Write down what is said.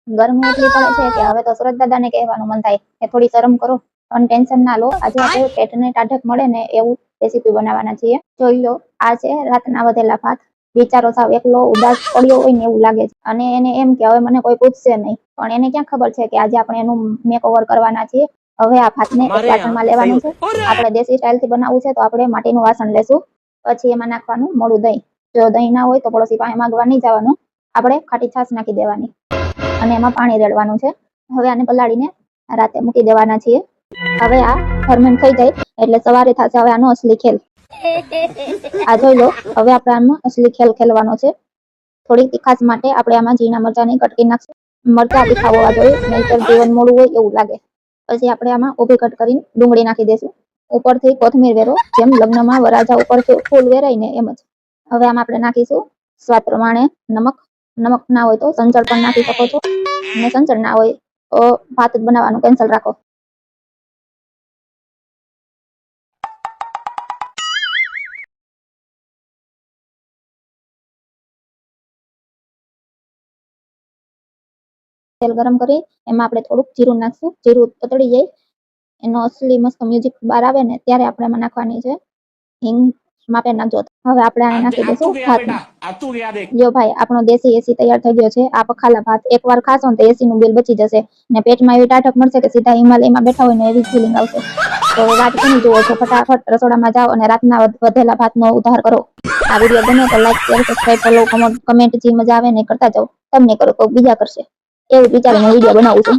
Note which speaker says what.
Speaker 1: ગરમી એટલી પડે છે કે હવે તો સુરત દાદાને કહેવાનું મન થાય કે થોડી શરમ કરો અને ટેન્શન ના લો. આજે આપણે પેટને ટાઢક મળે ને એવું રેસીપી બનાવવાના છીએ. જોઈ લો, આ છે રાતના વધેલા ભાત. વિચારો સાવ એકલો ઉદાસ પડ્યો હોય ને એવું લાગે છે અને એને એમ કે હવે મને કોઈ પૂછશે નહીં, પણ એને ક્યાં ખબર છે કે આજે આપણે એનું મેકઓવર કરવાના છીએ. હવે આ ભાતને એક વાસણમાં લેવાનું છે. આપણે દેશી સ્ટાઇલથી બનાવવું છે તો આપણે માટીનું વાસણ લેશું. પછી એમાં નાખવાનું મોડું દહીં. જો દહીં ના હોય તો પડોશી પાસે માંગવા નહીં જવાનું, આપણે ખાટી છાશ નાખી દેવાની અને એમાં પાણી રેડવાનું છે. હવે આને પલાળીને રાતે મૂકી દેવાના છીએ. હવે આ ફરમેન્ટ થઈ જાય એટલે સવારે થશે હવે આનો અસલી ખેલ. આ જોઈ લો, હવે આપણે આમાં અસલી ખેલ ખેલવાનો છે. થોડી તીખાશ માટે આપણે આમાં ઝીણા મરચાંની કટકી નાખશું. મરચાં તીખા હોવા જોઈએ, નહીંતર જીવન મોડું હોય એવું લાગે. પછી આપણે આમાં ઊભી કટ કરીને ડુંગળી નાખી દઈશું. ઉપરથી કોથમીર વેરો, જેમ લગ્નમાં વરાજા ઉપરથી ફૂલ વેરાય ને એમ જ. હવે આમાં આપણે નાખીશું સ્વાદ પ્રમાણે નમક. નમક ના હોય તો સંચળ પણ નાખી શકો છો, અને સંચળ ના હોય તો ભાત જ બનાવવાનું કેન્સલ રાખો. તેલ ગરમ કરી એમાં આપણે થોડુંક જીરું નાખશું. જીરું તતડી જાય, એનો અસલી મસ્ત મ્યુઝિક બહાર આવે ને ત્યારે આપણે એમાં નાખવાની છે હિંગ. માપે નાખજો. હવે આપણે આને નાખી દઈશું ભાતમાં. જો ભાઈ, આપણો દેશી એસી તૈયાર થઈ ગયો છે. આ પખાલા ભાત એકવાર ખાશો ને તો એસી નું બિલ બચી જશે ને પેટમાં એવી ટાઢક મળશે કે સીધા હિમાલયમાં બેઠા હોય ને એવી ફિલિંગ આવશે. તો વાત કેની જુઓ છો? ફટાફટ રસોડામાં જાઓ અને રાતના વધેલા ભાતનો ઉદ્ધાર કરો. આ વિડીયો ગમે તો like, share, subscribe, follow, comment જે મજા આવે ને કરતા જાઓ. તમને કરો તો બીજા કરશે એવું વિચારીને વિડીયો બનાવું છું.